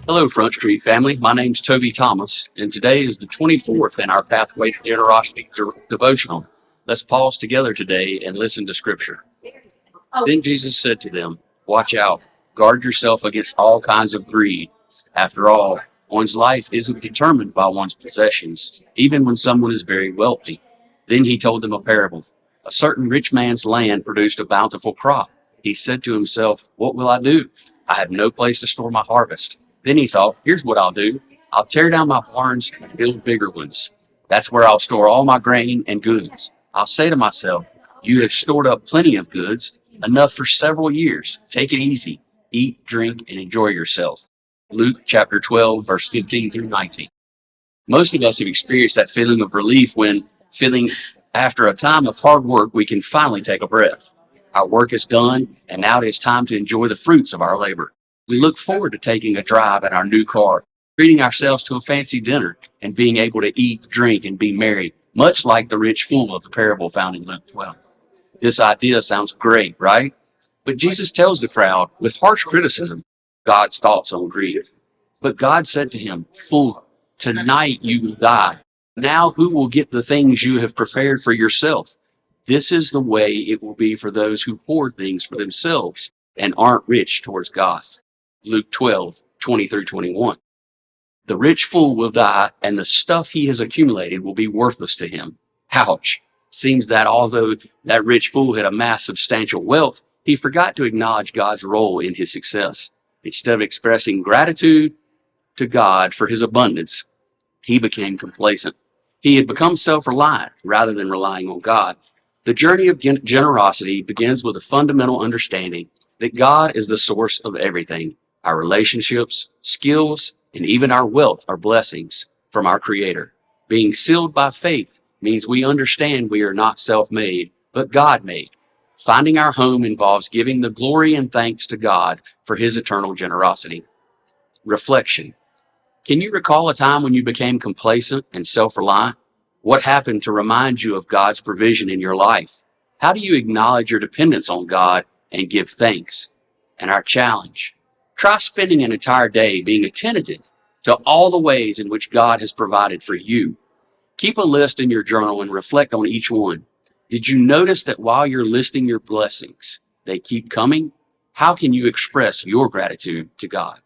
Hello, Front Street family. My name's Toby Thomas, and today is the 24th in our Pathway to Generosity devotional. Let's pause together today and listen to Scripture. Then Jesus said to them, "Watch out, guard yourself against all kinds of greed. After all, one's life isn't determined by one's possessions, even when someone is very wealthy." Then he told them a parable. A certain rich man's land produced a bountiful crop. He said to himself, "What will I do? I have no place to store my harvest." Then he thought, "Here's what I'll do. I'll tear down my barns and build bigger ones. That's where I'll store all my grain and goods. I'll say to myself, 'You have stored up plenty of goods, enough for several years. Take it easy. Eat, drink, and enjoy yourself.'" Luke chapter 12, verse 15 through 19. Most of us have experienced that feeling of relief when, feeling after a time of hard work, we can finally take a breath. Our work is done, and now it is time to enjoy the fruits of our labor. We look forward to taking a drive in our new car, treating ourselves to a fancy dinner, and being able to eat, drink, and be merry, much like the rich fool of the parable found in Luke 12. This idea sounds great, right? But Jesus tells the crowd, with harsh criticism, God's thoughts on greed. But God said to him, "Fool, tonight you will die. Now who will get the things you have prepared for yourself? This is the way it will be for those who hoard things for themselves and aren't rich towards God." Luke 12, 20 through 21. The rich fool will die, and the stuff he has accumulated will be worthless to him. Ouch. Seems that although that rich fool had amassed substantial wealth, he forgot to acknowledge God's role in his success. Instead of expressing gratitude to God for his abundance, he became complacent. He had become self-reliant rather than relying on God. The journey of generosity begins with a fundamental understanding that God is the source of everything. Our relationships, skills, and even our wealth are blessings from our Creator. Being sealed by faith means we understand we are not self-made, but God-made. Finding our home involves giving the glory and thanks to God for His eternal generosity. Reflection. Can you recall a time when you became complacent and self-reliant? What happened to remind you of God's provision in your life? How do you acknowledge your dependence on God and give thanks? And our challenge. Try spending an entire day being attentive to all the ways in which God has provided for you. Keep a list in your journal and reflect on each one. Did you notice that while you're listing your blessings, they keep coming? How can you express your gratitude to God?